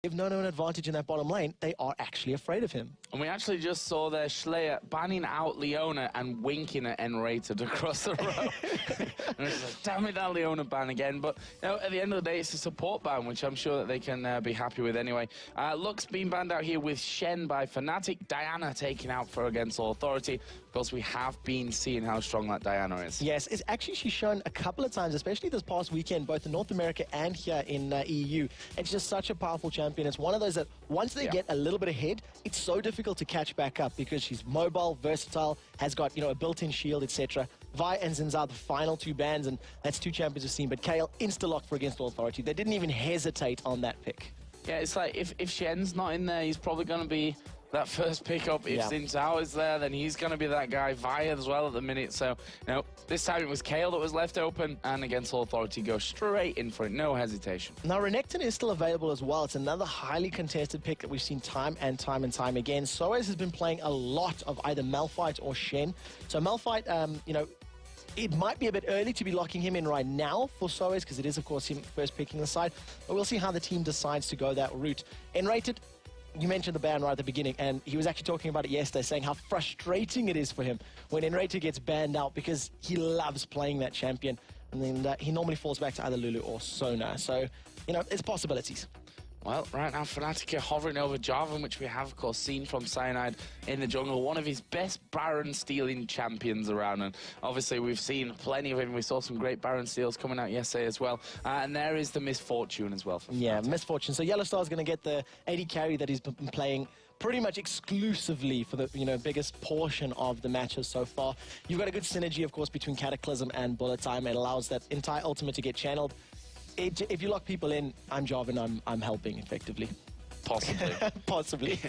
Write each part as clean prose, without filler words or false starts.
give Nono an advantage in that bottom lane, they are actually afraid of him. And we actually just saw there Schleyer banning out Leona and winking at N-Rated across the row. And it's like, damn it, that Leona ban again. But you know, at the end of the day, it's a support ban, which I'm sure that they can be happy with anyway. Lux being banned out here with Shen by Fnatic. Diana taken out for Against All Authority. Of course, we have been seeing how strong that Diana is. Yes, it's actually she's shown a couple of times, especially this past weekend, both in North America and here in EU. It's just such a powerful champion. It's one of those that once they get a little bit ahead, it's so difficult to catch back up because she's mobile, versatile, has got, you know, a built-in shield, etc. Vi and Zinza are the final two bans, and that's two champions we've seen. But Kayle insta-locked for Against All Authority. They didn't even hesitate on that pick. Yeah, it's like if Shen's not in there, he's probably going to be that first pickup. If Zinzao is there, then he's going to be that guy. Vi as well at the minute. So, you know, this time it was Kayle that was left open, and Against All Authority go straight in for it. No hesitation. Now, Renekton is still available as well. It's another highly contested pick that we've seen time and time again. Soaz has been playing a lot of either Malphite or Shen. So Malphite, you know, it might be a bit early to be locking him in right now for Soaz because it is, of course, him first picking the side. But we'll see how the team decides to go that route. N-Rated, you mentioned the ban right at the beginning, and he was actually talking about it yesterday, saying how frustrating it is for him when N-Rated gets banned out because he loves playing that champion. And then he normally falls back to either Lulu or Sona. So, you know, there's possibilities. Well, right now, Fnatic are hovering over Jarvan, which we have, of course, seen from Cyanide in the jungle. One of his best Baron-stealing champions around. And obviously, we've seen plenty of him. We saw some great Baron steals coming out yesterday as well. And there is the Misfortune as well. Yeah, Misfortune. So Yellowstar's going to get the AD carry that he's been playing pretty much exclusively for the biggest portion of the matches so far. You've got a good synergy, of course, between Cataclysm and Bullet Time. It allows that entire ultimate to get channeled. If you lock people in, I'm Jarvan, I'm helping, effectively. Possibly. Possibly.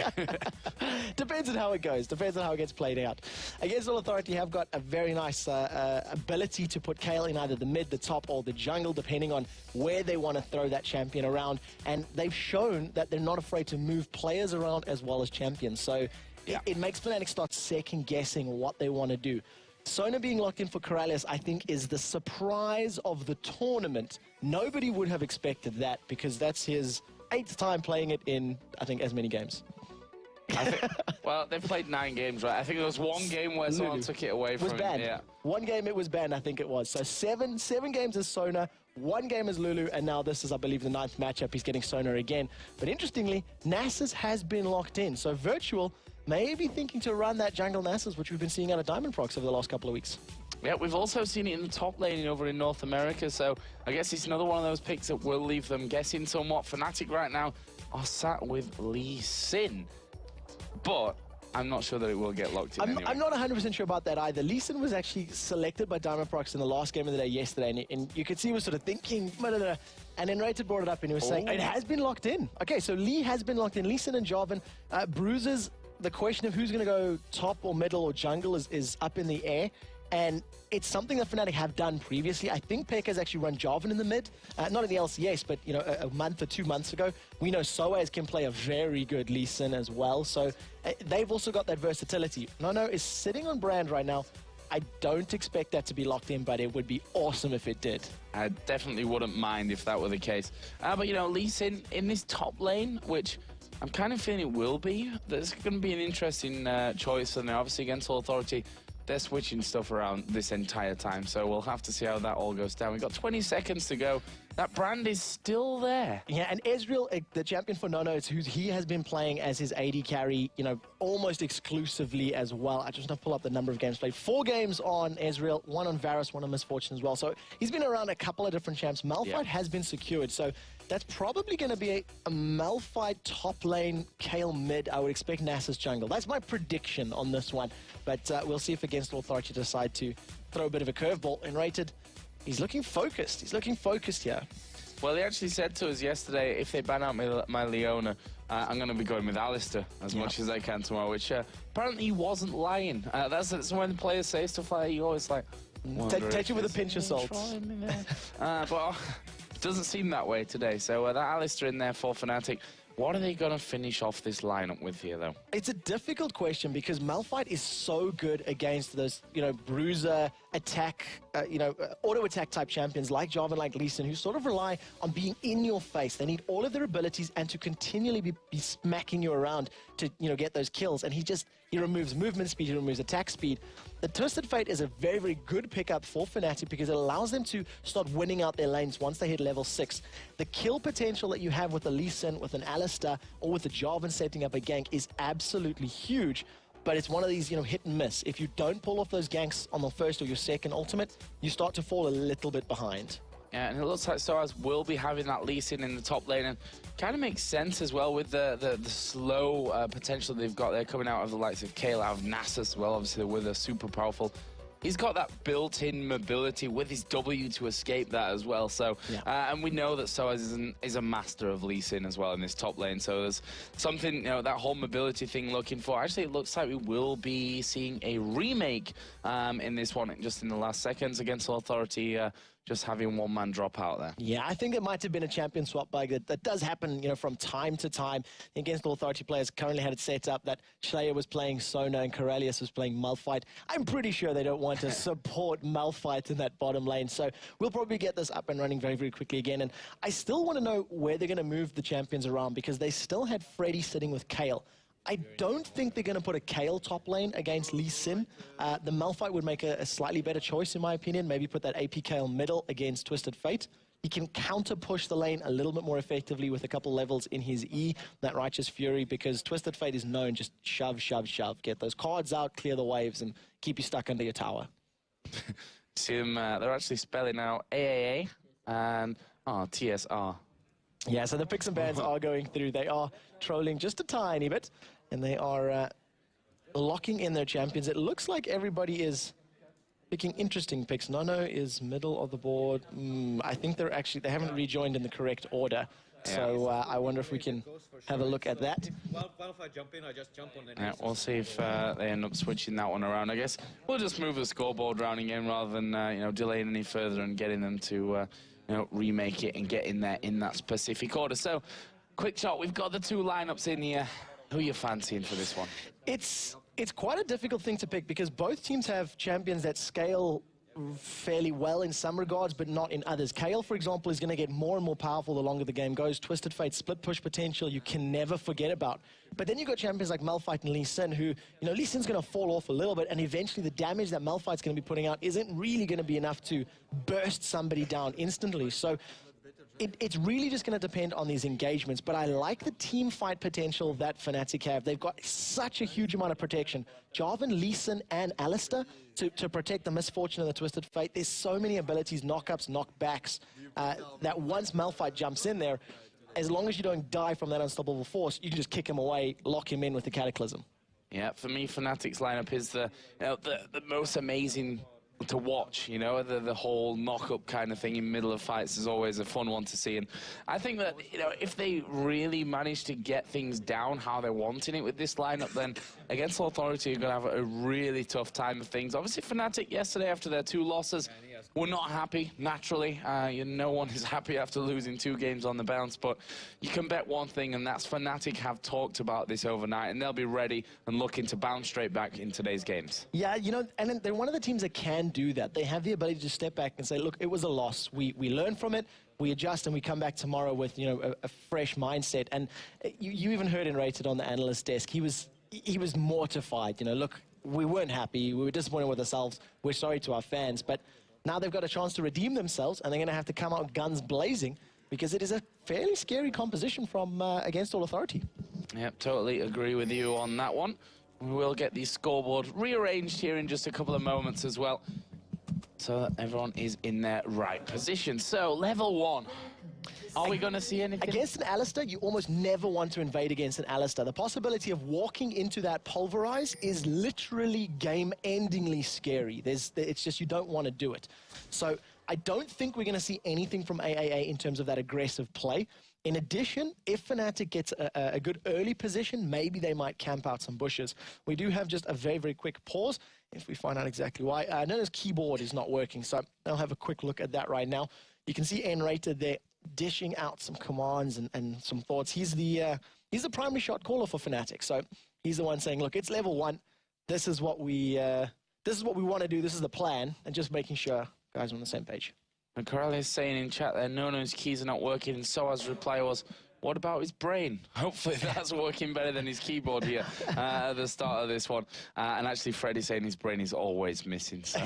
Depends on how it goes. Depends on how it gets played out. Against All Authority have got a very nice ability to put Kayle in either the mid, the top, or the jungle, depending on where they want to throw that champion around. And they've shown that they're not afraid to move players around as well as champions. So it makes Fnatic start second-guessing what they want to do. Sona being locked in for Corrales, I think, is the surprise of the tournament. Nobody would have expected that because that's his 8th time playing it in, I think, as many games. Well, they've played 9 games, right? I think there was one game where someone took it away from him. Yeah. One game it was banned, I think it was. So seven games as Sona, 1 game as Lulu, and now this is, I believe, the 9th matchup. He's getting Sona again. But interestingly, Nasus has been locked in. So Virtual may be thinking to run that jungle Nasus, which we've been seeing out of Diamond Procs over the last couple of weeks. Yeah, we've also seen it in the top lane over in North America, so I guess it's another one of those picks that will leave them guessing somewhat. Fnatic right now are sat with Lee Sin, but I'm not sure that it will get locked in anyway. I'm not 100% sure about that either. Lee Sin was actually selected by Diamond Procs in the last game of the day yesterday, and you could see he was sort of thinking, and then Rated brought it up and he was saying, it has been locked in. Okay, so Lee has been locked in. Lee Sin and Jarvan. Bruisers, the question of who's going to go top or middle or jungle is up in the air. And it's something that Fnatic have done previously. I think Peke has actually run Jarvan in the mid, not in the LCS, but you know, a month or 2 months ago. We know Soaz can play a very good Lee Sin as well, so they've also got that versatility. Nono is sitting on brand right now. I don't expect that to be locked in, but it would be awesome if it did. I definitely wouldn't mind if that were the case. But you know, Lee Sin in this top lane, which I'm kind of feeling it will be, there's going to be an interesting choice, and obviously Against All Authority, they're switching stuff around this entire time, so we'll have to see how that all goes down. We've got 20 seconds to go. That brand is still there. Yeah, and Ezreal, the champion for Nono, he has been playing as his AD carry, you know, almost exclusively as well. I just want to pull up the number of games played. 4 games on Ezreal, 1 on Varus, 1 on Misfortune as well. So he's been around a couple of different champs. Malphite has been secured, so that's probably going to be a Malphite top lane, Kayle mid. I would expect Nasus jungle. That's my prediction on this one. But we'll see if Against All Authority decide to throw a bit of a curveball. And Rated, he's looking focused. He's looking focused here. Well, he actually said to us yesterday, if they ban out my Leona, I'm going to be going with Alistair as much as I can tomorrow, which apparently he wasn't lying. That's when players say stuff like that, you always like... Take it with a pinch of salt. But it doesn't seem that way today. So that Alistair in there for Fnatic. What are they going to finish off this lineup with here, though? It's a difficult question because Malphite is so good against those, you know, bruiser, attack, auto-attack type champions like Jarvan, like Lee Sin, who sort of rely on being in your face. They need all of their abilities and to continually be smacking you around to, get those kills. And he removes movement speed, he removes attack speed. The Twisted Fate is a very, very good pickup for Fnatic because it allows them to start winning out their lanes once they hit level 6. The kill potential that you have with a Lee Sin, with an Alistar, or with the Jarvan setting up a gank is absolutely huge. But it's one of these, hit and miss. If you don't pull off those ganks on the first or your second ultimate, you start to fall a little bit behind. Yeah, and it looks like Soaz will be having that Lee Sin in the top lane, and kind of makes sense as well with the slow potential they've got there coming out of the likes of Kayle, out of Nass as well. Obviously, they're with a super powerful. He's got that built-in mobility with his W to escape that as well. So, yeah. And we know that Soaz is a master of Lee Sin as well in this top lane. So there's something, that whole mobility thing looking for. Actually, it looks like we will be seeing a remake in this one just in the last seconds against Authority. Just having one man drop out there. Yeah, I think it might have been a champion swap bug that does happen, from time to time. Against the Authority players currently had it set up that Slayer was playing Sona and Corellius was playing Malphite. I'm pretty sure they don't want to support Malphite in that bottom lane. So we'll probably get this up and running very, very quickly again. And I still want to know where they're going to move the champions around because they still had Freddy sitting with Kayle. I don't think they're going to put a Kayle top lane against Lee Sin. The Malphite would make a slightly better choice, in my opinion. Maybe put that AP Kayle middle against Twisted Fate. He can counter-push the lane a little bit more effectively with a couple levels in his E, that Righteous Fury, because Twisted Fate is known just shove, shove, shove. Get those cards out, clear the waves, and keep you stuck under your tower. See them, they're actually spelling out AAA and TSR. Yeah, so the picks and bans are going through. They are trolling just a tiny bit, and they are locking in their champions. It looks like everybody is picking interesting picks. Nono is middle of the board. I think they haven't rejoined in the correct order. Yeah. So I wonder if we can have a look at that. Well, if I jump in, I just jump on the next. Yeah, we'll see if they end up switching that one around. I guess we'll just move the scoreboard around again rather than delaying any further and getting them to remake it and get in there in that specific order. So, quick shot. We've got the two lineups in here. Who are you fancying for this one? It's quite a difficult thing to pick because both teams have champions that scale fairly well in some regards, but not in others. Kayle, for example, is going to get more and more powerful the longer the game goes. Twisted Fate, split push potential, you can never forget about. But then you've got champions like Malphite and Lee Sin, who, Lee Sin's going to fall off a little bit, and eventually the damage that Malphite's going to be putting out isn't really going to be enough to burst somebody down instantly. So it's really just going to depend on these engagements, but I like the team fight potential that Fnatic have. They've got such a huge amount of protection. Jarvan, Lee Sin, and Alistar to protect the misfortune of the Twisted Fate. There's so many abilities, knock-ups, knockbacks, that once Malphite jumps in there, as long as you don't die from that unstoppable force, you can just kick him away, lock him in with the Cataclysm. Yeah, for me, Fnatic's lineup is the most amazing to watch, the whole knock-up kind of thing in middle of fights is always a fun one to see. And I think that, if they really manage to get things down how they're wanting it with this lineup, then against Authority, you're going to have a really tough time of things. Obviously, Fnatic yesterday, after their 2 losses, were not happy, naturally. No one is happy after losing 2 games on the bounce, but you can bet one thing, and that's Fnatic have talked about this overnight, and they'll be ready and looking to bounce straight back in today's games. Yeah, and they're one of the teams that can do that. They have the ability to step back and say, look, it was a loss. We learn from it, we adjust, and we come back tomorrow with, a fresh mindset. And you even heard in Rated on the analyst desk, he was mortified. Look, we weren't happy. We were disappointed with ourselves. We're sorry to our fans, but now they've got a chance to redeem themselves, and they're going to have to come out guns blazing because it is a fairly scary composition from against All Authority. Yep, totally agree with you on that one. We will get the scoreboard rearranged here in just a couple of moments as well, so that everyone is in their right position. So, level 1. Are we going to see anything? Against an Alistar, you almost never want to invade against an Alistar. The possibility of walking into that pulverize is literally game-endingly scary. It's just you don't want to do it. So I don't think we're going to see anything from AAA in terms of that aggressive play. In addition, if Fnatic gets a good early position, maybe they might camp out some bushes. We do have just a very, very quick pause if we find out exactly why. Nona's keyboard is not working, so I'll have a quick look at that right now. You can see N-Rated there dishing out some commands and some thoughts. He's the primary shot caller for Fnatic, so he's the one saying, look, it's level 1. This is what we this is what we want to do, this is the plan, and just making sure guys are on the same page. And Corelli is saying in chat there, Nono's keys are not working, and Soaz's reply was, what about his brain? Hopefully that's working better than his keyboard here at the start of this one. And actually, Freddie's saying his brain is always missing. So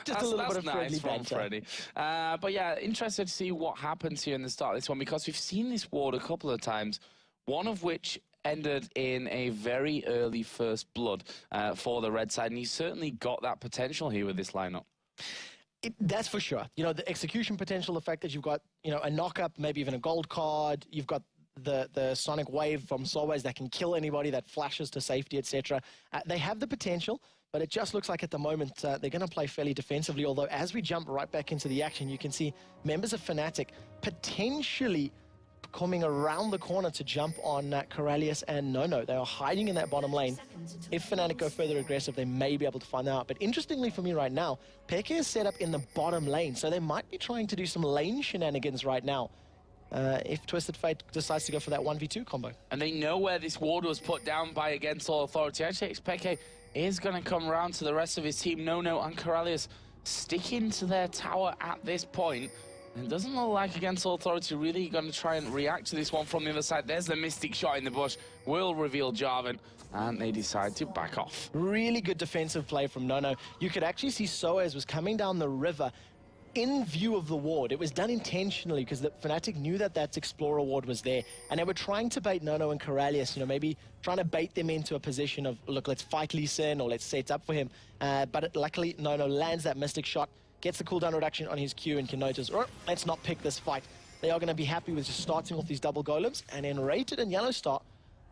just a little bit of nice from Freddie. But yeah, interested to see what happens here in the start of this one, because we've seen this ward a couple of times, one of which ended in a very early first blood for the red side, and he's certainly got that potential here with this lineup. That's for sure. You know, the execution potential, the fact that you've got, you know, a knock-up, maybe even a gold card, you've got the sonic wave from Solways that can kill anybody, that flashes to safety, etc. They have the potential, but it just looks like at the moment they're going to play fairly defensively, although as we jump right back into the action, you can see members of Fnatic potentially coming around the corner to jump on Corellius and Nono. They are hiding in that bottom lane. If Fnatic go further aggressive, they may be able to find out. But interestingly for me right now, xPeke is set up in the bottom lane, so they might be trying to do some lane shenanigans right now if Twisted Fate decides to go for that 1v2 combo. And they know where this ward was put down by Against All Authority. Actually, xPeke is going to come around to the rest of his team. Nono and Corellius sticking to their tower at this point. It doesn't look like Against All Authority really going to try and react to this one from the other side. There's the Mystic shot in the bush. Will reveal Jarvan, and they decide to back off. Really good defensive play from Nono. You could actually see Soaz was coming down the river in view of the ward. It was done intentionally because the Fnatic knew that that Explorer ward was there, and they were trying to bait Nono and Corellius, you know, maybe trying to bait them into a position of, look, let's fight Lee Sin or let's set up for him. But luckily, Nono lands that Mystic shot, gets the cooldown reduction on his Q, and can notice, oh, let's not pick this fight. They are going to be happy with just starting off these double golems, and then Rated and Yellow Star,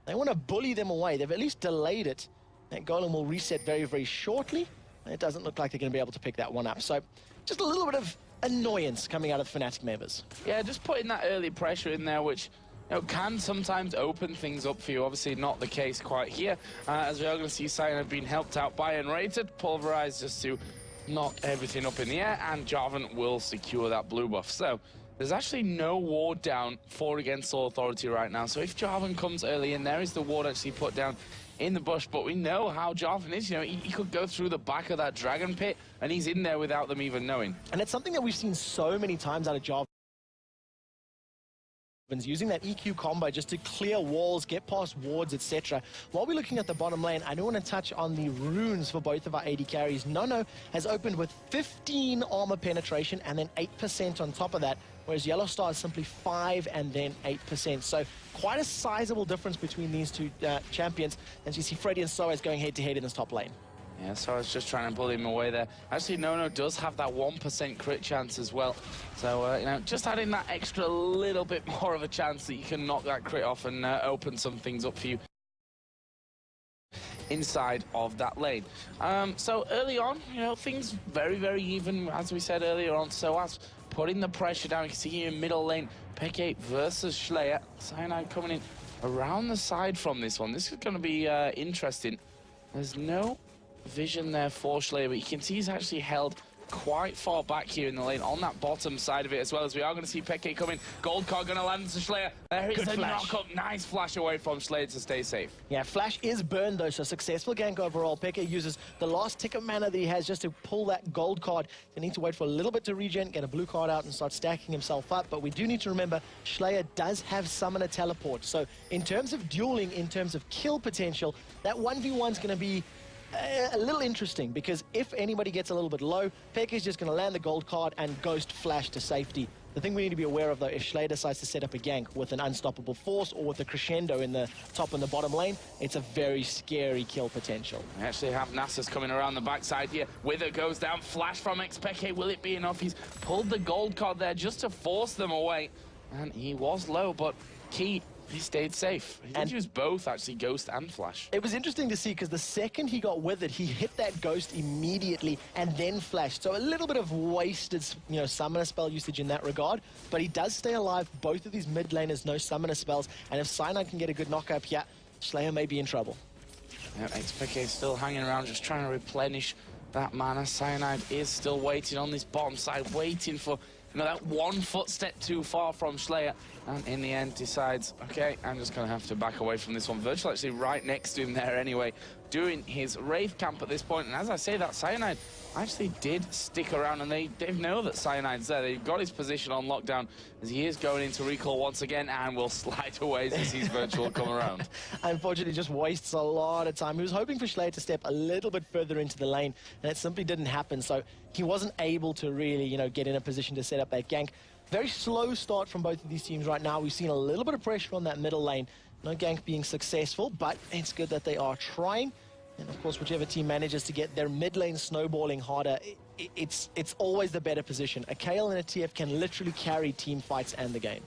they want to bully them away. They've at least delayed it. That golem will reset very, very shortly. It doesn't look like they're going to be able to pick that one up. So just a little bit of annoyance coming out of Fnatic members. Yeah, just putting that early pressure in there, which can sometimes open things up for you. Obviously not the case quite here, as we are going to see Cyanide being helped out by Unrated. Pulverized just to knock everything up in the air, and Jarvan will secure that blue buff. So there's actually no ward down for Against All Authority right now. So if Jarvan comes early in, there is the ward actually put down in the bush. But we know how Jarvan is. You know, he could go through the back of that dragon pit, and he's in there without them even knowing. And it's something that we've seen so many times out of Jarvan, using that EQ combo just to clear walls, get past wards, etc. While we're looking at the bottom lane, I do want to touch on the runes for both of our AD carries. Nono has opened with 15 armor penetration and then 8% on top of that, whereas Yellow Star is simply 5 and then 8%. So quite a sizable difference between these two champions, as you see Freddy and Soaz going head-to-head in this top lane. Yeah, so I was just trying to pull him away there. Actually, Nono does have that 1% crit chance as well. So, you know, just adding that extra little bit more of a chance that you can knock that crit off and open some things up for you inside of that lane. So early on, you know, things very, very even, as we said earlier on. So as putting the pressure down, you can see here in middle lane, xPeke versus Slayer. Cyanide coming in around the side from this one. This is going to be interesting. There's no vision there for Slayer, but you can see he's actually held quite far back here in the lane on that bottom side of it, as well as we are going to see xPeke coming. Gold card going to land to Slayer. There is a knock-up. Nice flash away from Slayer to stay safe. Yeah, flash is burned though, so successful gank overall. xPeke uses the last tick of mana that he has just to pull that gold card. They need to wait for a little bit to regen, get a blue card out and start stacking himself up. But we do need to remember Slayer does have Summoner Teleport. So in terms of dueling, in terms of kill potential, that 1v1 is going to be a little interesting, because if anybody gets a little bit low, xPeke is just going to land the gold card and ghost flash to safety. The thing we need to be aware of though, if Schley decides to set up a gank with an unstoppable force or with a crescendo in the top and the bottom lane, it's a very scary kill potential. We actually have Nasus coming around the backside here. Wither goes down, flash from xPeke. Will it be enough? He's pulled the gold card there just to force them away. And he was low, but key, he stayed safe. He did use both, actually, Ghost and Flash. It was interesting to see, because the second he got withered, he hit that Ghost immediately and then flashed. So a little bit of wasted, you know, summoner spell usage in that regard. But he does stay alive. Both of these mid laners, no summoner spells. And if Cyanide can get a good knockup here, Slayer may be in trouble. Yeah, xPeke is still hanging around, just trying to replenish that mana. Cyanide is still waiting on this bottom side, waiting for, you know, that 1 footstep too far from Slayer. And in the end decides, okay, I'm just going to have to back away from this one. Virtual actually right next to him there anyway. doing his Wraith camp at this point. And as I say, that Cyanide actually did stick around, and they know that Cyanide's there. They've got his position on lockdown as he is going into recall once again, and will slide away as he sees Virtual come around. Unfortunately, just wastes a lot of time. He was hoping for Schlayer to step a little bit further into the lane, and it simply didn't happen. So he wasn't able to really, get in a position to set up that gank. Very slow start from both of these teams right now. We've seen a little bit of pressure on that middle lane. No gank being successful, but it's good that they are trying. And of course, whichever team manages to get their mid lane snowballing harder, it's always the better position. A Kayle and a TF can literally carry team fights and the game.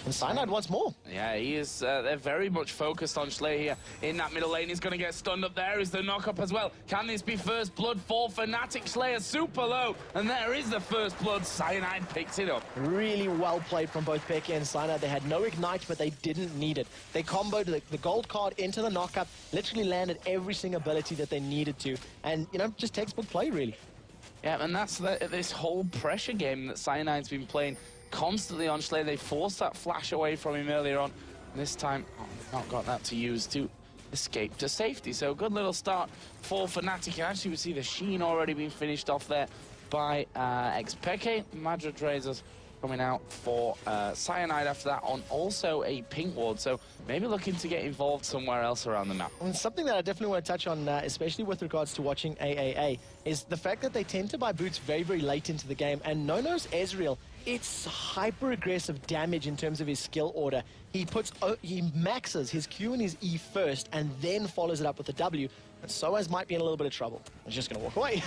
And Cyanide wants more. Yeah, he is. They're very much focused on Schlayer here in that middle lane. He's going to get stunned up. There is the knock-up as well. Can this be first blood for Fnatic? Schlayer super low. And there is the first blood. Cyanide picks it up. Really well played from both xPeke and Cyanide. They had no ignite, but they didn't need it. They comboed the gold card into the knock-up, literally landed every single ability that they needed to. And, just textbook play, really. Yeah, and that's this whole pressure game that Cyanide's been playing constantly on Schlayer. They forced that flash away from him earlier on. And this time, not got that to use to escape to safety. So good little start for Fnatic. And actually, we see the Sheen already being finished off there by xPeke. Madrid Razors coming out for Cyanide after that on also a pink ward. So maybe looking to get involved somewhere else around the map. And something that I definitely want to touch on, especially with regards to watching AAA, is the fact that they tend to buy boots very, very late into the game. And Nono's Ezreal, it's hyper-aggressive damage in terms of his skill order. He maxes his Q and his E first, and then follows it up with a W. And Soaz might be in a little bit of trouble. He's just going to walk away.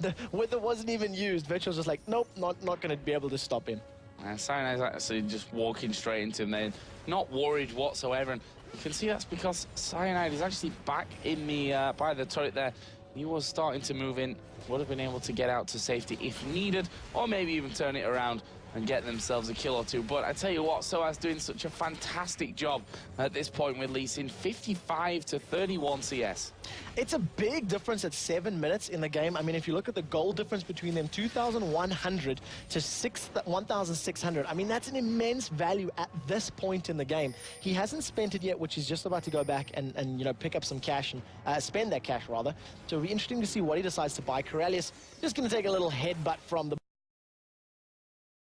The wither wasn't even used. Virtual's just like, nope, not going to be able to stop him. And Cyanide's actually just walking straight into him. They're not worried whatsoever. And you can see that's because Cyanide is actually back in the by the turret there. He was starting to move in, would have been able to get out to safety if needed, or maybe even turn it around and get themselves a kill or two. But I tell you what, Soaz doing such a fantastic job at this point with Lee Sin, 55 to 31 CS. It's a big difference at 7 minutes in the game. I mean, if you look at the goal difference between them, 2,100 to 1,600. I mean, that's an immense value at this point in the game. He hasn't spent it yet, which he's just about to go back and pick up some cash and spend that cash, rather. So it'll be interesting to see what he decides to buy. Corellius just going to take a little headbutt from the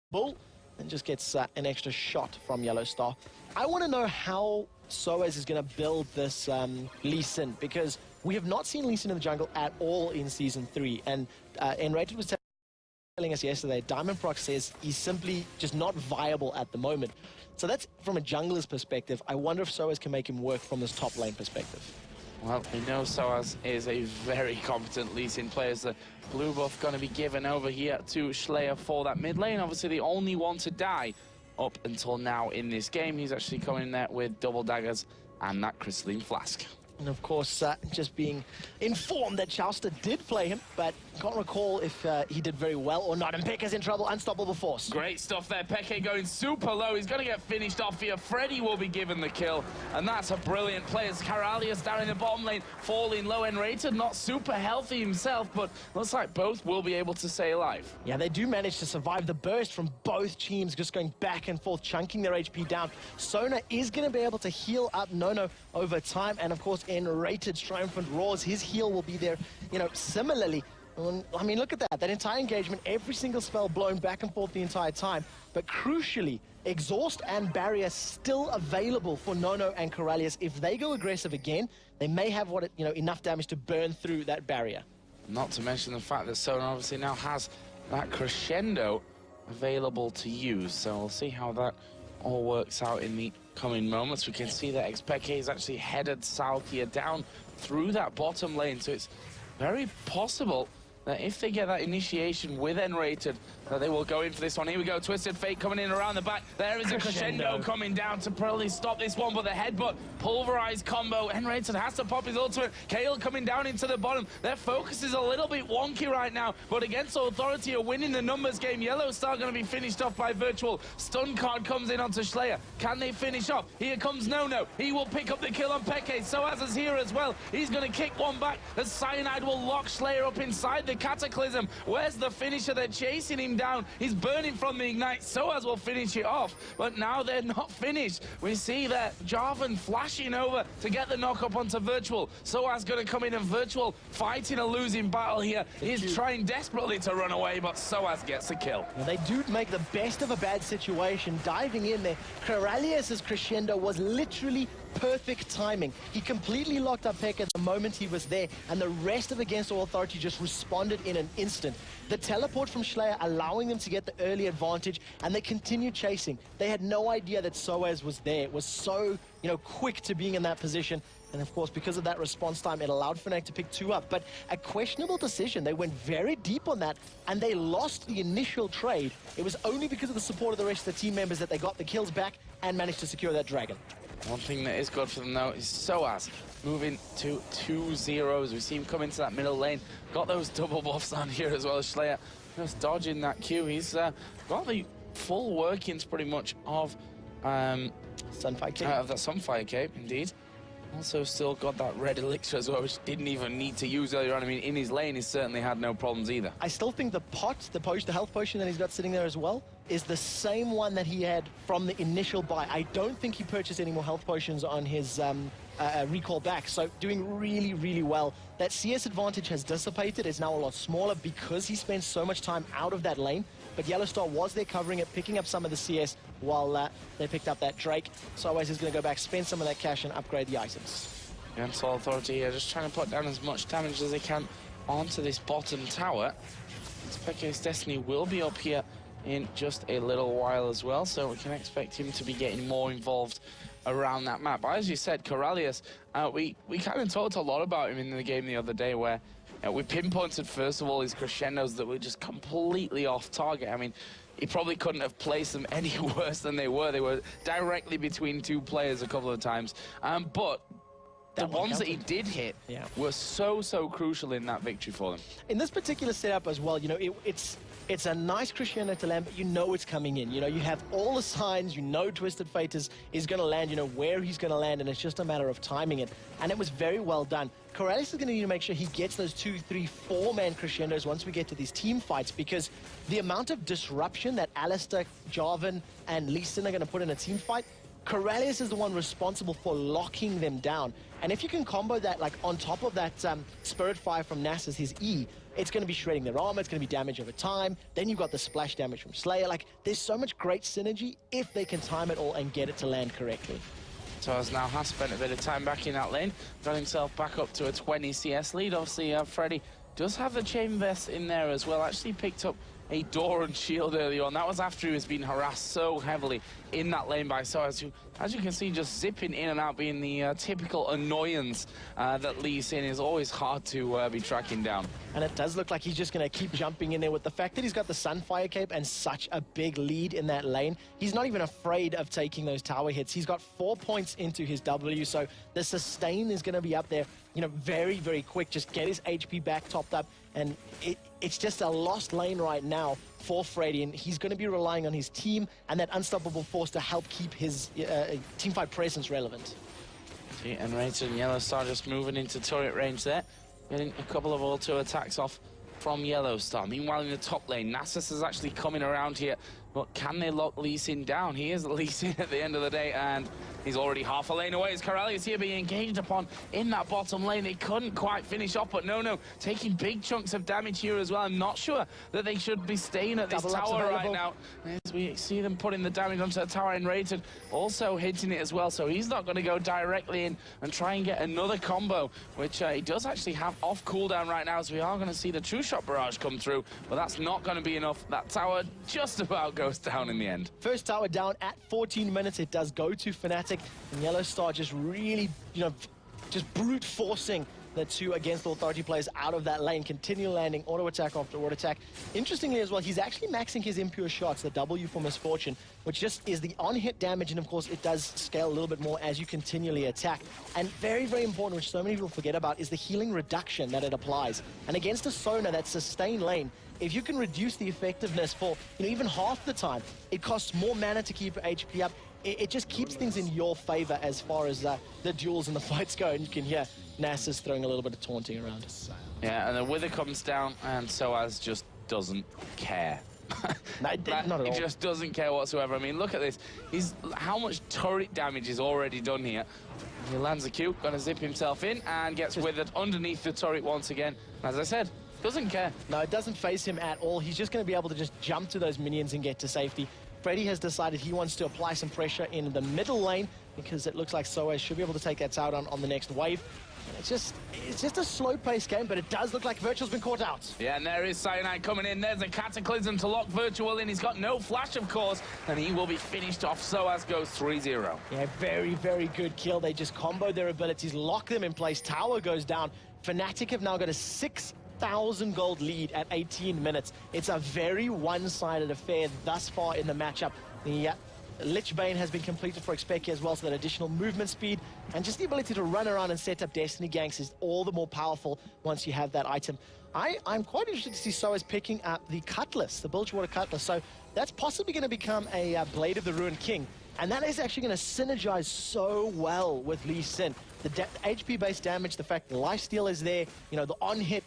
bull and just gets an extra shot from Yellow Star. I want to know how Soaz is going to build this Lee Sin, because we have not seen Lee Sin in the jungle at all in Season 3. And Enrated was telling us yesterday, Diamond Proc says he's simply just not viable at the moment. So that's from a jungler's perspective. I wonder if Soaz can make him work from this top lane perspective. Well, we know Soaz is a very competent Lee Sin player. The blue buff going to be given over here to Schlayer for that mid lane. Obviously, the only one to die up until now in this game. He's actually coming in there with double daggers and that crystalline flask. And of course, just being informed that Chauster did play him, but can't recall if he did very well or not. And xPeke's in trouble, unstoppable force. Great stuff there. xPeke going super low. He's going to get finished off here. Freddy will be given the kill, and that's a brilliant play. As Karalius down in the bottom lane, falling low and rated, not super healthy himself, but looks like both will be able to stay alive. Yeah, they do manage to survive the burst from both teams, just going back and forth, chunking their HP down. Sona is going to be able to heal up Nono over time, and of course, in Rated's triumphant roars, his heal will be there, similarly. I mean, look at that. That entire engagement, every single spell blown back and forth the entire time. But crucially, Exhaust and Barrier still available for Nono and Corellius. If they go aggressive again, they may have enough damage to burn through that barrier. Not to mention the fact that Sona obviously now has that crescendo available to use. So we'll see how that all works out in the coming moments. We can see that xPeke is actually headed south here, down through that bottom lane. So it's very possible that if they get that initiation with Enrated, that they will go in for this one. Here we go, Twisted Fate coming in around the back. There is a crescendo coming down to probably stop this one, but the headbutt, pulverized combo. Enrated has to pop his ultimate. Kayle coming down into the bottom. Their focus is a little bit wonky right now, but against Authority are winning the numbers game. Yellow Star going to be finished off by Virtual. Stun card comes in onto Schlayer. Can they finish off? Here comes Nono. He will pick up the kill on xPeke. Soaz is here as well. He's going to kick one back. The Cyanide will lock Schlayer up inside the Cataclysm. Where's the finisher? They're chasing him down. He's burning from the Ignite. Soaz will finish it off, but now they're not finished. We see that Jarvan flashing over to get the knock up onto Virtual. Soaz going to come in, and Virtual fighting a losing battle here. He's trying desperately to run away, but Soaz gets the kill. Well, they do make the best of a bad situation, diving in there. Corralius's crescendo was literally perfect timing. He completely locked up Peke at the moment he was there, and the rest of Against All Authority just responded in an instant. The teleport from Slayer allowing them to get the early advantage, and they continued chasing. They had no idea that Soaz was there. It was so, quick to being in that position. And of course, because of that response time, it allowed Fnatic to pick 2 up. But a questionable decision. They went very deep on that, and they lost the initial trade. It was only because of the support of the rest of the team members that they got the kills back and managed to secure that dragon. One thing that is good for them, though, is Soaz moving to 2-0s. We see him come into that middle lane. Got those double buffs on here as well as Slayer. Just dodging that Q. He's got the full workings, pretty much, of Sunfire Cape. Of that Sunfire Cape, indeed. Also still got that red elixir as well, which didn't even need to use earlier on. I mean, in his lane, he certainly had no problems either. I still think the pot, the health potion that he's got sitting there as well, is the same one that he had from the initial buy. I don't think he purchased any more health potions on his recall back, so doing really, really well. That CS advantage has dissipated. It's now a lot smaller because he spent so much time out of that lane. But Yellowstar was there covering it, picking up some of the CS while they picked up that Drake. So Oasis is going to go back, spend some of that cash and upgrade the items. And Soul Authority here just trying to put down as much damage as they can onto this bottom tower. xPeke's Destiny will be up here in just a little while as well, so we can expect him to be getting more involved around that map. But as you said, Corralius, we kind of talked a lot about him in the game the other day, where we pinpointed, first of all, his crescendos that were just completely off target. I mean, he probably couldn't have placed them any worse than they were. They were directly between 2 players a couple of times. But the ones that he did hit were so crucial in that victory for them. In this particular setup as well, it's a nice crescendo to land, but it's coming in. You have all the signs, Twisted Fate is going to land, where he's going to land, and it's just a matter of timing it. And it was very well done. Corralius is going to need to make sure he gets those 2, 3, 4-man crescendos once we get to these team fights, because the amount of disruption that Alistair, Jarvan, and Lee Sin are going to put in a team fight, Corralius is the one responsible for locking them down. And if you can combo that, like, on top of that Spirit Fire from Nasus, his E, it's going to be shredding their armor, it's going to be damage over time. Then you've got the splash damage from Slayer. Like, there's so much great synergy if they can time it all and get it to land correctly. Soaz now has spent a bit of time back in that lane, got himself back up to a 20 CS lead. Obviously, Freddy does have the chain vest in there as well. Actually picked up a Doran shield earlier on. That was after he was being harassed so heavily in that lane by Soaz, who, as you can see, just zipping in and out, being the typical annoyance that Lee Sin is always hard to be tracking down. And it does look like he's just going to keep jumping in there. With the fact that he's got the Sunfire Cape and such a big lead in that lane, he's not even afraid of taking those tower hits. He's got 4 points into his W, so the sustain is going to be up there, very, very quick. Just get his HP back topped up, and it's just a lost lane right now for Freddy, and he's going to be relying on his team and that unstoppable force to help keep his teamfight presence relevant. And Rated and Yellowstar just moving into turret range there, getting a couple of auto attacks off from Yellowstar. Meanwhile, in the top lane, Nasus is actually coming around here, but can they lock Lee Sin down? He is Lee Sin at the end of the day, and he's already half a lane away. As Corralius here being engaged upon in that bottom lane. They couldn't quite finish off, but no, taking big chunks of damage here as well. I'm not sure that they should be staying at this tower right now. As we see them putting the damage onto the tower, and Rated also hitting it as well, so he's not going to go directly in and try and get another combo, which he does actually have off cooldown right now, so we are going to see the True Shot barrage come through, but that's not going to be enough. That tower just about goes down in the end. First tower down at 14 minutes. It does go to Fnatic, and Yellowstar just really, just brute forcing the 2 Against Authority players out of that lane, continue landing auto attack after auto attack. Interestingly as well, he's actually maxing his impure shots, the W for Misfortune, which just is the on-hit damage, and of course it does scale a little bit more as you continually attack. And very, very important, which so many people forget about, is the healing reduction that it applies. And against a Sona, that sustained lane, if you can reduce the effectiveness for even half the time, it costs more mana to keep HP up. It just keeps things in your favor as far as the duels and the fights go, and you can hear Nasus throwing a little bit of taunting around. Yeah, and the Wither comes down, and Soaz just doesn't care. No, not at all. He just doesn't care whatsoever. I mean, look at this. How much turret damage is already done here. He lands a Q, gonna zip himself in, and gets withered underneath the turret once again. As I said, doesn't care. No, it doesn't phase him at all. He's just going to be able to just jump to those minions and get to safety. Freddy has decided he wants to apply some pressure in the middle lane because it looks like Soaz should be able to take that out on the next wave. And it's just a slow-paced game, but it does look like Virtual's been caught out. Yeah, and there is Cyanide coming in. There's a Cataclysm to lock Virtual in. He's got no flash, of course, and he will be finished off. Soaz goes 3-0. Yeah, very, very good kill. They just combo their abilities, lock them in place. Tower goes down. Fnatic have now got a 6,000 gold lead at 18 minutes. It's a very one-sided affair thus far in the matchup. The Lich Bane has been completed for xPeke as well, so that additional movement speed and just the ability to run around and set up Destiny ganks is all the more powerful once you have that item. I'm quite interested to see Soaz picking up the Cutlass, the Bilgewater Cutlass, so that's possibly going to become a Blade of the Ruined King, and that is actually going to synergize so well with Lee Sin. The HP-based damage, the fact the lifesteal is there, you know, the on-hit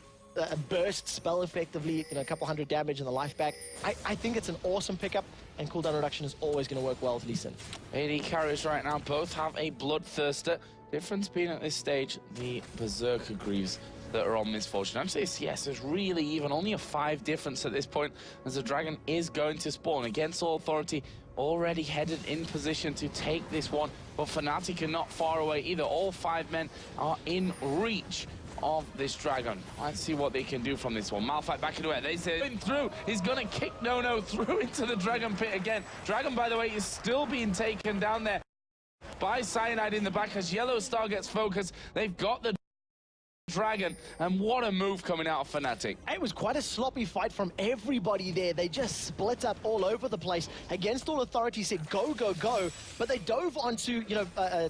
burst spell effectively, you know, a couple hundred damage and the life back. I think it's an awesome pickup, and cooldown reduction is always going to work well with Lee Sin. AD carries right now both have a Bloodthirster. Difference being at this stage, the Berserker Greaves that are on Misfortune. Actually, yes, there's really even only a 5 difference at this point, as the Dragon is going to spawn against all Authority, already headed in position to take this one, but Fnatic are not far away either. All 5 men are in reach of this Dragon. Let's see what they can do from this one. Malphite back into it. They say through. He's gonna kick No through into the Dragon pit again. Dragon, by the way, is still being taken down there by Cyanide in the back as Yellow Star gets focused. They've got the Dragon, and what a move coming out of Fnatic. It was quite a sloppy fight from everybody there. They just split up all over the place. Against all Authority said go, go, go, but they dove onto, you know,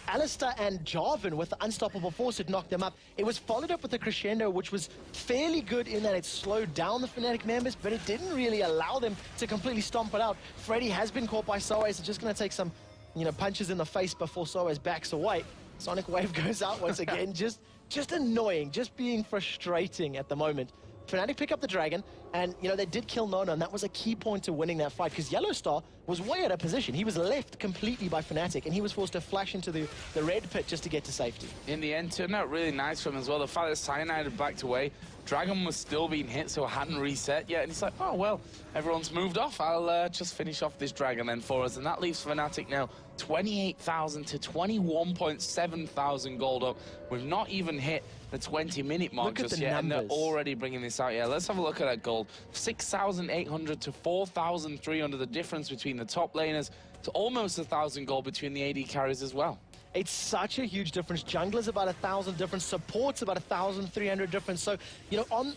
Alistair and Jarvan with the unstoppable force. It knocked them up. It was followed up with the crescendo, which was fairly good in that it slowed down the Fnatic members, but it didn't really allow them to completely stomp it out. Freddy has been caught by Soaz. It's just going to take some, you know, punches in the face before Soaz backs away. Sonic Wave goes out once again. Just annoying, just being frustrating at the moment. Fnatic pick up the Dragon, and, you know, they did kill Nono, and that was a key point to winning that fight, because Yellow Star was way out of position. He was left completely by Fnatic, and he was forced to flash into the red pit just to get to safety. In the end, turned out really nice for him as well. The fact that Cyanide had backed away, Dragon was still being hit, so it hadn't reset yet, and he's like, oh, well, everyone's moved off. I'll just finish off this Dragon then for us, and that leaves Fnatic now 28,000 to 21.7 thousand gold up. We've not even hit the 20-minute mark just yet, and they're already bringing this out. Yeah, let's have a look at that gold. 6,800 to 4,300, the difference between the top laners, to almost 1,000 gold between the AD carries as well. It's such a huge difference. Jungler's about 1,000 difference, support's about 1,300 difference. So, you know, on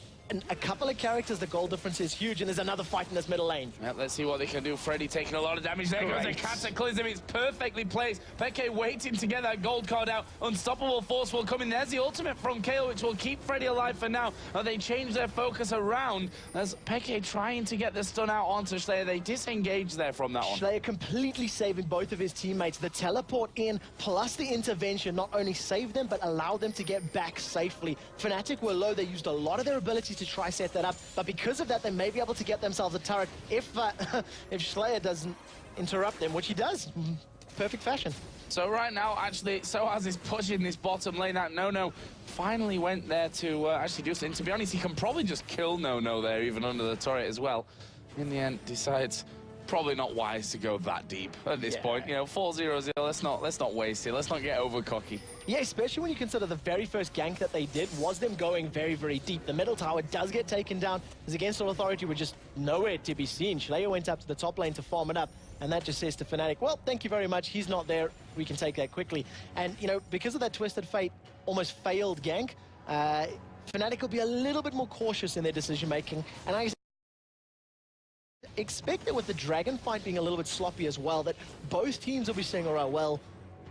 a couple of characters, the gold difference is huge, and there's another fight in this middle lane. Yeah, let's see what they can do. Freddy taking a lot of damage. There goes a Cataclysm. It's perfectly placed. Peke waiting to get that gold card out. Unstoppable Force will come in. There's the ultimate from Kayle, which will keep Freddy alive for now. They change their focus around as Peke trying to get the stun out onto Slayer. They disengage there from that one. Slayer completely saving both of his teammates. The teleport in plus the intervention not only saved them, but allowed them to get back safely. Fnatic were low. They used a lot of their abilities to try set that up, but because of that, they may be able to get themselves a turret if Slayer doesn't interrupt them, which he does. Perfect fashion. So right now, actually, Soaz is pushing this bottom lane out. No finally went there to actually do something. To be honest, he can probably just kill No there, even under the turret as well. In the end, decides probably not wise to go that deep at this point. You know, 4-0-0, let's not waste it. Let's not get over cocky. Yeah, especially when you consider the very first gank that they did was them going very, very deep. The middle tower does get taken down, as against all Authority were just nowhere to be seen. Slayer went up to the top lane to farm it up, and that just says to Fnatic, well, thank you very much, he's not there, we can take that quickly. And, you know, because of that Twisted Fate almost failed gank, Fnatic will be a little bit more cautious in their decision-making, and I expect that with the Dragon fight being a little bit sloppy as well, that both teams will be saying, all right, well,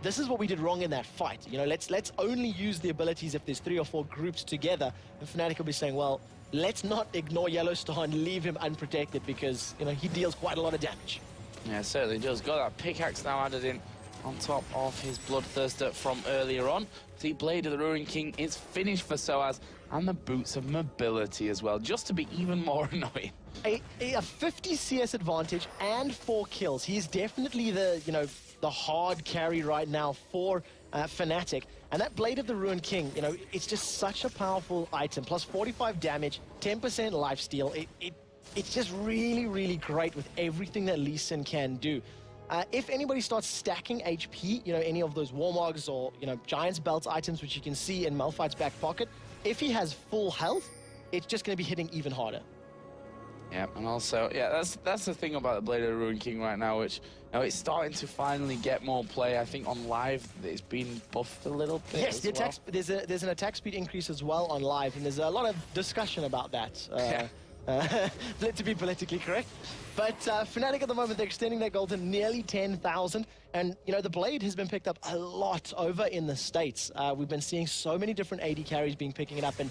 this is what we did wrong in that fight. You know, let's only use the abilities if there's 3 or 4 groups together. And Fnatic will be saying, well, let's not ignore Yellow Star and leave him unprotected because, you know, he deals quite a lot of damage. Yeah, certainly does. Got that pickaxe now added in on top of his Bloodthirster from earlier on. The Blade of the Ruined King is finished for Soaz, and the Boots of Mobility as well, just to be even more annoying. a 50 CS advantage and 4 kills. He's definitely the, you know, the hard carry right now for Fnatic. And that Blade of the Ruined King, you know, it's just such a powerful item. Plus 45 damage, 10% lifesteal. It's just really, really great with everything that Lee Sin can do. If anybody starts stacking HP, you know, any of those Warmogs or, you know, Giant's Belt items, which you can see in Malphite's back pocket, if he has full health, it's just going to be hitting even harder. Yeah, and also, yeah, that's the thing about the Blade of the Ruined King right now, which, you know, it's starting to finally get more play. I think on live, it's been buffed a little bit. Yes, the attack, there's an attack speed increase as well on live, and there's a lot of discussion about that. To be politically correct. But Fnatic at the moment, they're extending their goal to nearly 10,000. And, you know, the Blade has been picked up a lot over in the States. We've been seeing so many different AD carries being picking it up. And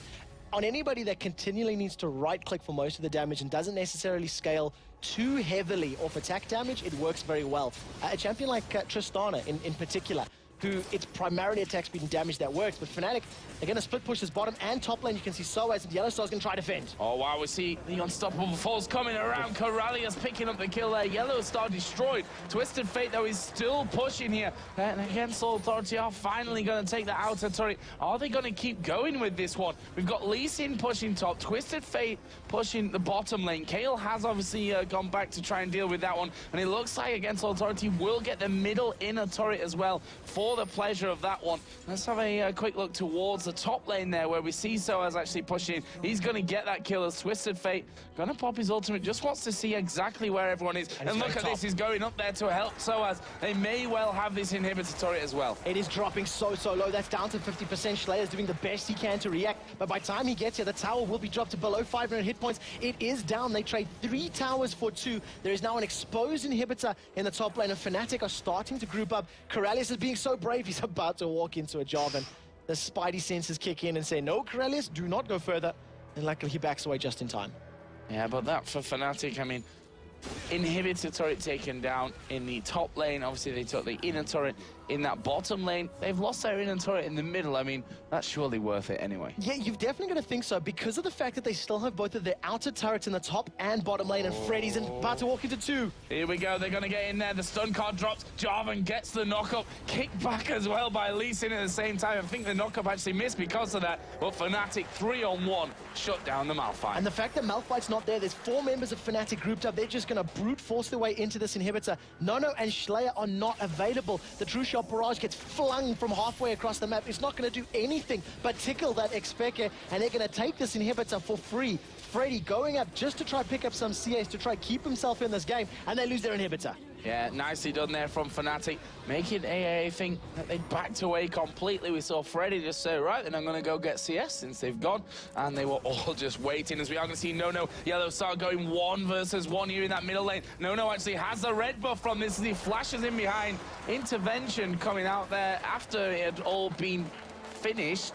on anybody that continually needs to right-click for most of the damage and doesn't necessarily scale too heavily off attack damage, it works very well. A champion like Tristana in particular, who it's primarily attack speed and damage that works, but Fnatic, they're going to split push this bottom and top lane. You can see Soaz and Yellowstar's going to try to defend. Oh, wow, we see the unstoppable force coming around. Corralius picking up the kill there. Yellowstar destroyed. Twisted Fate, though, is still pushing here. And again, Soul Authority are finally going to take the outer turret. Are they going to keep going with this one? We've got Lee Sin pushing top, Twisted Fate pushing the bottom lane. Kayle has obviously gone back to try and deal with that one. And it looks like, again, Soul Authority will get the middle inner turret as well for the pleasure of that one. Let's have a quick look towards the top lane there, where we see Soaz actually pushing. He's going to get that kill as Twisted Fate going to pop his ultimate, just wants to see exactly where everyone is. And look at this, he's going up there to help Soaz. They may well have this inhibitor turret as well. It is dropping so low. That's down to 50%. Schleier's doing the best he can to react, but by the time he gets here, the tower will be dropped to below 500 hit points. It is down. They trade 3 towers for 2. There is now an exposed inhibitor in the top lane, and Fnatic are starting to group up. Corralius is being so brave, he's about to walk into a job, and the spidey senses kick in and say, no, Corralius, do not go further. And luckily, he backs away just in time. Yeah, but that for Fnatic, I mean, inhibitor turret taken down in the top lane. Obviously, they took the inner turret in that bottom lane. They've lost their inner turret in the middle. I mean, that's surely worth it anyway. Yeah, you've definitely got to think so, because of the fact that they still have both of their outer turrets in the top and bottom lane, and Freddy's about to walk into 2. Here we go. They're going to get in there. The stun card drops. Jarvan gets the knock-up. Kicked back as well by Lee Sin at the same time. I think the knock-up actually missed because of that. But Fnatic, 3-on-1, shut down the Malphite. And the fact that Malphite's not there, there's 4 members of Fnatic grouped up. They're just going to brute force their way into this inhibitor. Nono and Schleier are not available. The True Shot Barrage gets flung from halfway across the map. It's not going to do anything but tickle that xPeke, and they're going to take this inhibitor for free. Freddy going up just to try pick up some CS to try keep himself in this game, and they lose their inhibitor. Yeah, nicely done there from Fnatic, making AAA think that they backed away completely. We saw Freddy just say, right, then I'm going to go get CS since they've gone. And they were all just waiting, as we are going to see Nono, Yellowstar going 1 versus 1 here in that middle lane. Nono actually has the red buff from this as he flashes in behind. Intervention coming out there after it had all been finished.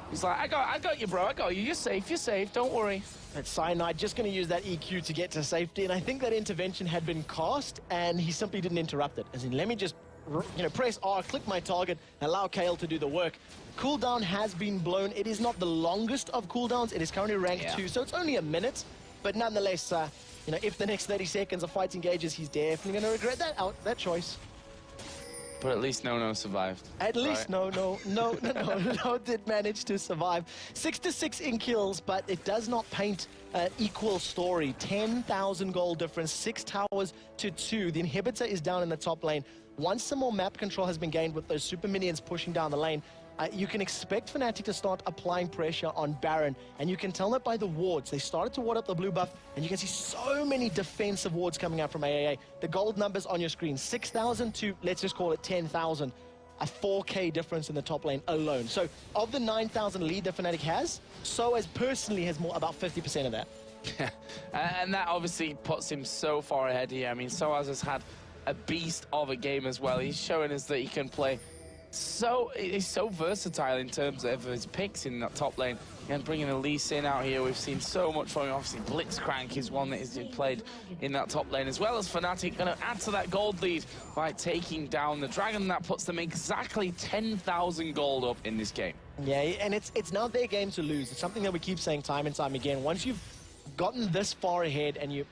He's like, I got you, bro, I got you. You're safe, don't worry. And Cyanide just going to use that EQ to get to safety, and I think that intervention had been cast, and he simply didn't interrupt it. As in, let me just, you know, press R, click my target, allow Kayle to do the work. Cooldown has been blown. It is not the longest of cooldowns. It is currently ranked 2, so it's only a minute. But nonetheless, you know, if the next 30 seconds of fight engages, he's definitely going to regret that choice. But at least Nono survived. At least No did manage to survive. 6-6 in kills, but it does not paint an equal story. 10,000 gold difference, 6 towers to 2. The inhibitor is down in the top lane. Once some more map control has been gained with those super minions pushing down the lane, you can expect Fnatic to start applying pressure on Baron, and you can tell that by the wards. They started to ward up the blue buff, and you can see so many defensive wards coming out from AAA. The gold numbers on your screen, 6,000 to, let's just call it 10,000. A 4K difference in the top lane alone. So of the 9,000 lead that Fnatic has, Soaz personally has about 50% of that. And that obviously puts him so far ahead here. I mean, Soaz has had a beast of a game as well. He's showing us that he can play. He's so versatile in terms of his picks in that top lane. And bringing a Lee Sin out here, we've seen so much from him. Obviously, Blitzcrank is one that is played in that top lane, as well as Fnatic going to add to that gold lead by taking down the Dragon. That puts them exactly 10,000 gold up in this game. Yeah, and it's now their game to lose. It's something that we keep saying time and time again. Once you've gotten this far ahead and you're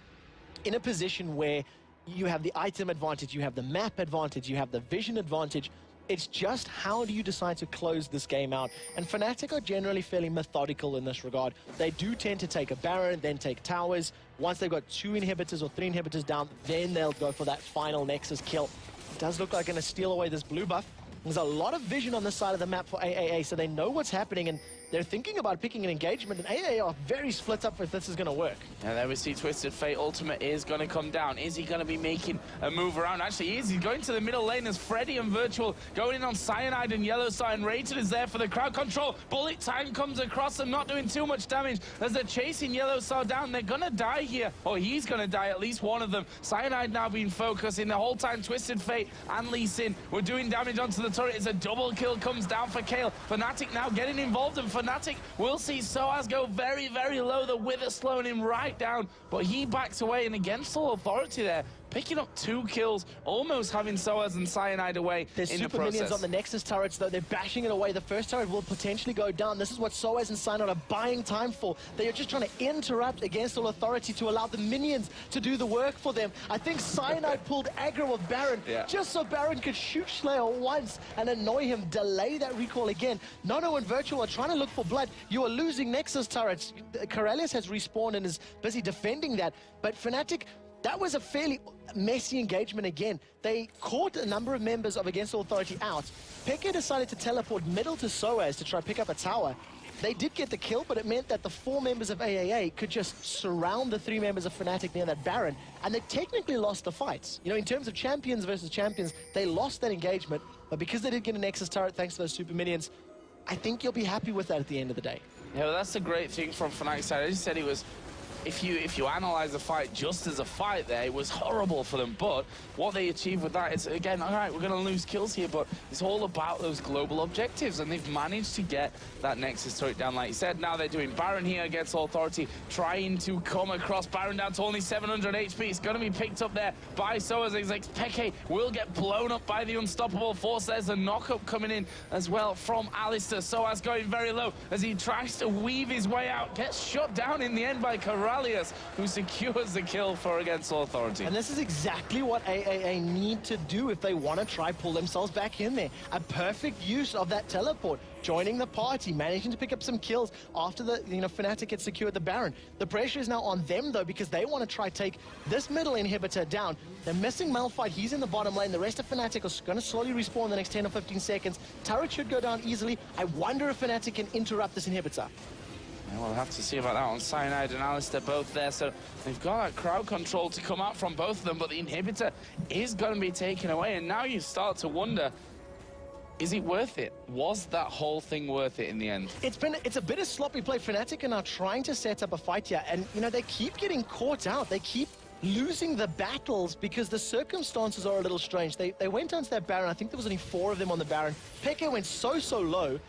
in a position where you have the item advantage, you have the map advantage, you have the vision advantage. It's just how do you decide to close this game out? And Fnatic are generally fairly methodical in this regard. They do tend to take a Baron, then take towers. Once they've got 2 inhibitors or 3 inhibitors down, then they'll go for that final Nexus kill. It does look like going to steal away this blue buff. There's a lot of vision on this side of the map for AAA, so they know what's happening, and they're thinking about picking an engagement, and AAA are very split up if this is going to work. And there we see Twisted Fate ultimate is going to come down. Is he going to be making a move around? Actually, he is. He's going to the middle lane as Freddy and Virtual going in on Cyanide and Yellow Star, and Rated is there for the crowd control. Bullet Time comes across them, not doing too much damage as they're chasing Yellow Star down. They're going to die here, or he's going to die, at least one of them. Cyanide now being focused in the whole time. Twisted Fate and Lee Sin were doing damage onto the turret as a double kill comes down for Kayle. Fnatic now getting involved, and Fnatic will see Soaz go very, very low. The Wither slowing him right down, but he backs away, and against full authority there, picking up 2 kills, almost having Soaz and Cyanide away. There's in super the minions on the Nexus turrets, though. They're bashing it away. The first turret will potentially go down. This is what Soaz and Cyanide are buying time for. They are just trying to interrupt against all authority to allow the minions to do the work for them. I think Cyanide pulled aggro of Baron just so Baron could shoot Slayer once and annoy him, delay that recall again. Nono and Virtual are trying to look for blood. You are losing Nexus turrets. Corellius has respawned and is busy defending that, but Fnatic, that was a fairly messy engagement again. They caught a number of members of Against All Authority out. xPeke decided to teleport middle to Soaz to try to pick up a tower. They did get the kill, but it meant that the 4 members of AAA could just surround the 3 members of Fnatic near that Baron, and they technically lost the fights. You know, in terms of champions versus champions, they lost that engagement, but because they did get a Nexus turret thanks to those super minions, I think you'll be happy with that at the end of the day. Yeah, well, that's the great thing from Fnatic's side. As you said, it was, if you analyze the fight just as a fight there, it was horrible for them. But what they achieved with that is, again, all right, we're going to lose kills here, but it's all about those global objectives, and they've managed to get that Nexus turret down, like you said. Now they're doing Baron here against All Authority, trying to come across. Baron down to only 700 HP. It's going to be picked up there by Soaz. xPeke will get blown up by the Unstoppable Force. There's a knock-up coming in as well from Alistair. Soaz going very low as he tries to weave his way out. Gets shot down in the end by Corellius, who secures the kill for Against All Authority. And this is exactly what AAA need to do if they want to try pull themselves back in there. A perfect use of that teleport, joining the party, managing to pick up some kills after the Fnatic had secured the Baron. The pressure is now on them, though, because they want to try take this middle inhibitor down. They're missing Malphite. He's in the bottom lane. The rest of Fnatic are going to slowly respawn in the next 10 or 15 seconds. Turret should go down easily. I wonder if Fnatic can interrupt this inhibitor. Yeah, we'll have to see about that on Cyanide and Alistair both there. So they've got that crowd control to come out from both of them, but the inhibitor is going to be taken away. And now you start to wonder, is it worth it? Was that whole thing worth it in the end? It's a bit of sloppy play. Fnatic are now trying to set up a fight here, and they keep getting caught out. They keep losing the battles because the circumstances are a little strange. They went onto that Baron. I think there was only 4 of them on the Baron. xPeke went so low.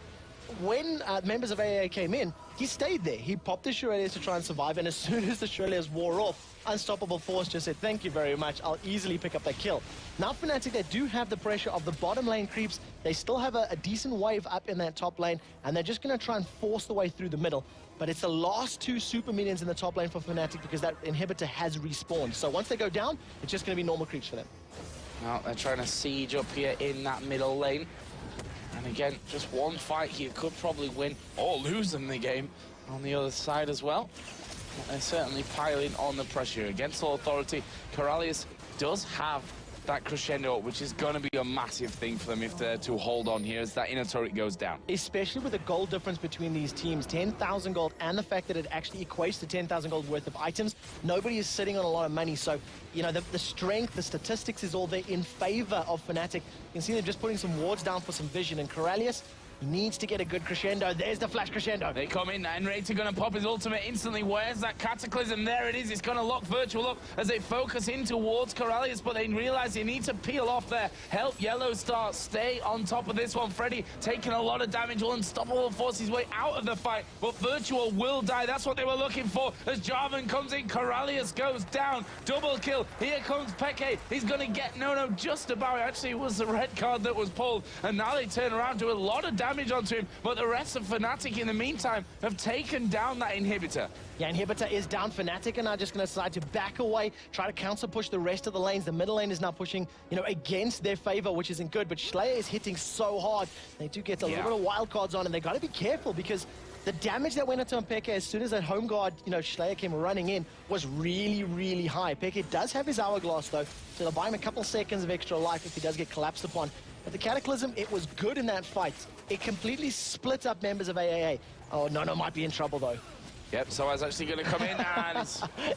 When members of AA came in, he stayed there. He popped the Shurelias to try and survive, and as soon as the Shurelias wore off, Unstoppable Force just said, thank you very much, I'll easily pick up that kill. Now Fnatic, they do have the pressure of the bottom lane creeps. They still have a decent wave up in that top lane, and they're just going to try and force the way through the middle. But it's the last 2 super minions in the top lane for Fnatic because that inhibitor has respawned. So once they go down, it's just going to be normal creeps for them. Now they're trying to siege up here in that middle lane. And again, just one fight here could probably win or lose them the game on the other side as well. But they're certainly piling on the pressure. Against All Authority, Corellius does have that crescendo, which is going to be a massive thing for them if they're to hold on here as that inner turret goes down. Especially with the gold difference between these teams, 10,000 gold, and the fact that it actually equates to 10,000 gold worth of items. Nobody is sitting on a lot of money, so the strength, the statistics is all there in favor of Fnatic. You can see them just putting some wards down for some vision, and Corellius needs to get a good crescendo. There's the flash crescendo. They come in, and Rater going to pop his ultimate instantly. Where's that Cataclysm? There it is. It's going to lock Virtual up as they focus in towards Corellius, but they realize they need to peel off there. Help Yellow Star stay on top of this one. Freddy taking a lot of damage. Will Unstoppable force his way out of the fight, but Virtual will die. That's what they were looking for as Jarvan comes in. Corellius goes down. Double kill. Here comes xPeke. He's going to get no just about. Actually, it was the red card that was pulled, and now they turn around, do a lot of damage damage onto him, but the rest of Fnatic in the meantime have taken down that inhibitor. Yeah, Inhibitor is down. Fnatic are now just going to decide to back away, try to counter push the rest of the lanes. The middle lane is now pushing, you know, against their favor, which isn't good, but Slayer is hitting so hard. They do get a little bit of wild cards on, and they got to be careful because the damage that went into xPeke as soon as that home guard, you know, Slayer came running in was really, really high. xPeke does have his hourglass, though, so they'll buy him a couple seconds of extra life if he does get collapsed upon. But the Cataclysm, it was good in that fight. It completely split up members of AAA. Oh, no, might be in trouble, though. Yep, so I was actually going to come in and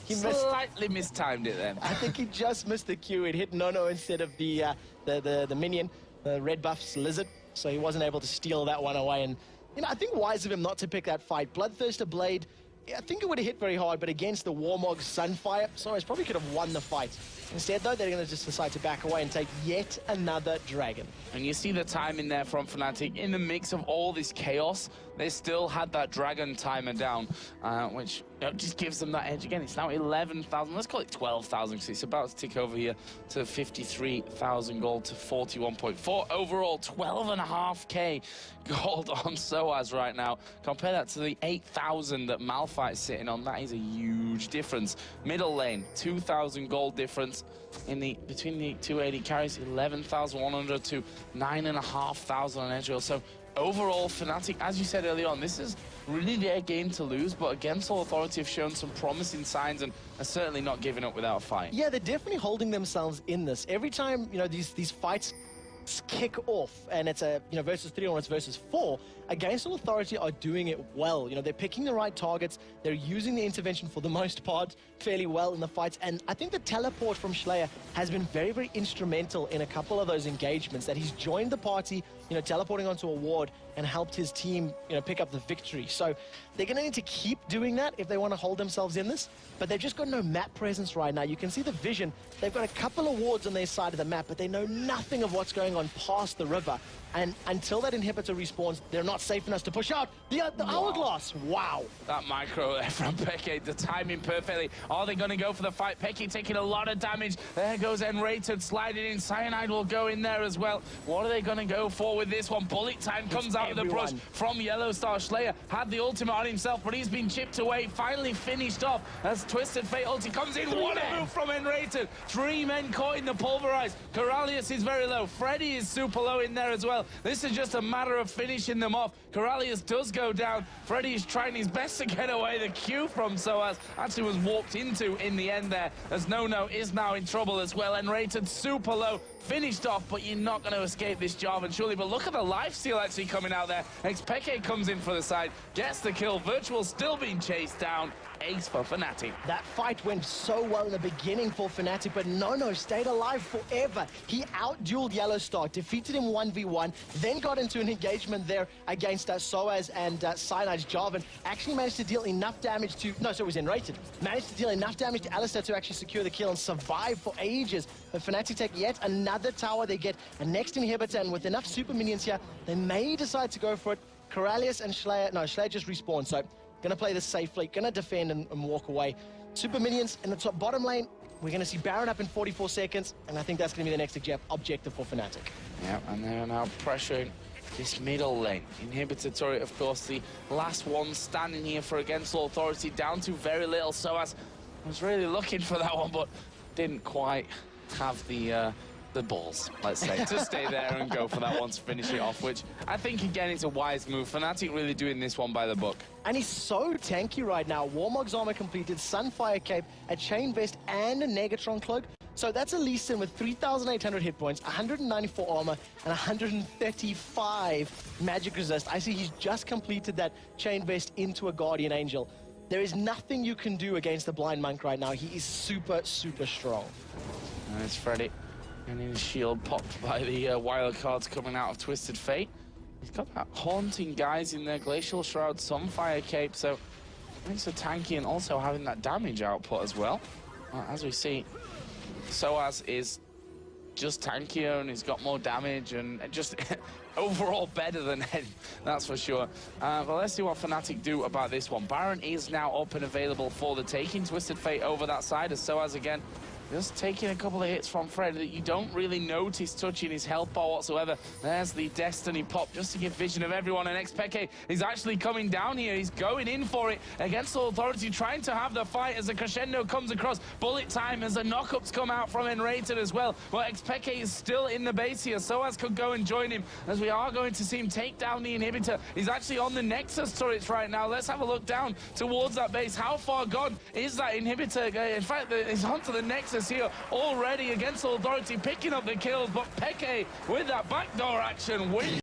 he slightly mistimed it then. I think he just missed the Q. It hit Nono instead of the minion, the red buff's lizard, so he wasn't able to steal that one away. And you know, I think wise of him not to pick that fight. Bloodthirster Blade, I think it would have hit very hard, but against the Warmog Sunfire, Soaz probably could have won the fight. Instead, though, they're going to just decide to back away and take yet another dragon. And you see the time in there from Fnatic. In the mix of all this chaos, they still had that dragon timer down, which just gives them that edge again. It's now 11,000. Let's call it 12,000 because it's about to tick over here to 53,000 gold to 41.4. Overall, 12.5k gold on Soaz right now. Compare that to the 8,000 that Malphite's sitting on. That is a huge difference. Middle lane, 2,000 gold difference. Between the 280 carries, 11,100 to 9,500 on Edgehill. So overall, Fnatic, as you said earlier on, this is really their game to lose, but against All Authority have shown some promising signs and are certainly not giving up without a fight. Yeah, they're definitely holding themselves in this. Every time, you know, these fights kick off and it's a, you know, versus 3 or it's versus 4, against All Authority are doing it well. You know, they're picking the right targets, they're using the intervention for the most part fairly well in the fights, and I think the teleport from Slayer has been very, very instrumental in a couple of those engagements, that he's joined the party, you know, teleporting onto a ward and helped his team, you know, pick up the victory. So they're going to need to keep doing that if they want to hold themselves in this, but they've just got no map presence right now. You can see the vision. They've got a couple of wards on their side of the map, but they know nothing of what's going on past the river. And until that inhibitor respawns, they're not safe enough to push out the hourglass. Wow. That micro there from xPeke, the timing perfectly. Are they going to go for the fight? xPeke taking a lot of damage. There goes Enrated sliding in. Cyanide will go in there as well. What are they going to go for with this one? Bullet time comes out of the brush from Yellow Star. Slayer had the ultimate on himself, but he's been chipped away. Finally finished off as Twisted Fate ulti comes in. What a move from Enrated. 3 men caught in the pulverize. Corralius is very low. Freddy is super low in there as well. This is just a matter of finishing them off. Corralius does go down. Freddy is trying his best to get away. The Q from Soaz actually was walked into in the end there, as Nono is now in trouble as well. And rated super low. Finished off, but you're not going to escape this Jarvan, surely. But look at the lifesteal actually coming out there. xPeke comes in for the side, gets the kill. Virtual still being chased down. Ace for Fnatic. That fight went so well in the beginning for Fnatic, but Nono stayed alive forever. He out-dueled Yellow Star, defeated him 1v1, then got into an engagement there against Soaz and Cyanide's Jarvan. Actually managed to deal enough damage to... No, so it was Enrated. Managed to deal enough damage to Alistar to actually secure the kill and survive for ages. But Fnatic take yet another tower. They get a next inhibitor, and with enough super minions here, they may decide to go for it. Corralius and Slayer... No, Slayer just respawned, so... Gonna play this safely, gonna defend and walk away. Super minions in the top bottom lane. We're gonna see Baron up in 44 seconds, and I think that's gonna be the next objective for Fnatic. Yeah, and they're now pressuring this middle lane. Inhibitor turret, of course, the last one standing here for against All Authority, down to very little. Soaz was really looking for that one, but didn't quite have the balls, let's say, to stay there and go for that one to finish it off, which I think, again, is a wise move. Fnatic really doing this one by the book. And he's so tanky right now. Warmog's armor completed, Sunfire Cape, a Chain Vest, and a Negatron Cloak. So that's a Lee Sin with 3,800 hit points, 194 armor, and 135 magic resist. I see he's just completed that Chain Vest into a Guardian Angel. There is nothing you can do against the Blind Monk right now. He is super, super strong. And it's Freddy. And his shield popped by the wild cards coming out of Twisted Fate. He's got that haunting guys in there, Glacial Shroud, Sunfire Cape, so makes it tanky and also having that damage output as well. As we see, Soaz is just tankier and he's got more damage and just overall better than him, that's for sure. But let's see what Fnatic do about this one. Baron is now up and available for the taking. Twisted Fate over that side as Soaz again Just taking a couple of hits from Fred that you don't really notice touching his health bar whatsoever. There's the Destiny pop just to give vision of everyone, and xPeke is actually coming down here. He's going in for it against Authority, trying to have the fight as the crescendo comes across. Bullet time as the knockups come out from Enrated as well. But xPeke is still in the base here. Soaz could go and join him, as we are going to see him take down the inhibitor. He's actually on the Nexus turrets right now. Let's have a look down towards that base. How far gone is that inhibitor? In fact, he's onto the Nexus here already against Authority, picking up the kills, but Peke with that backdoor action wins.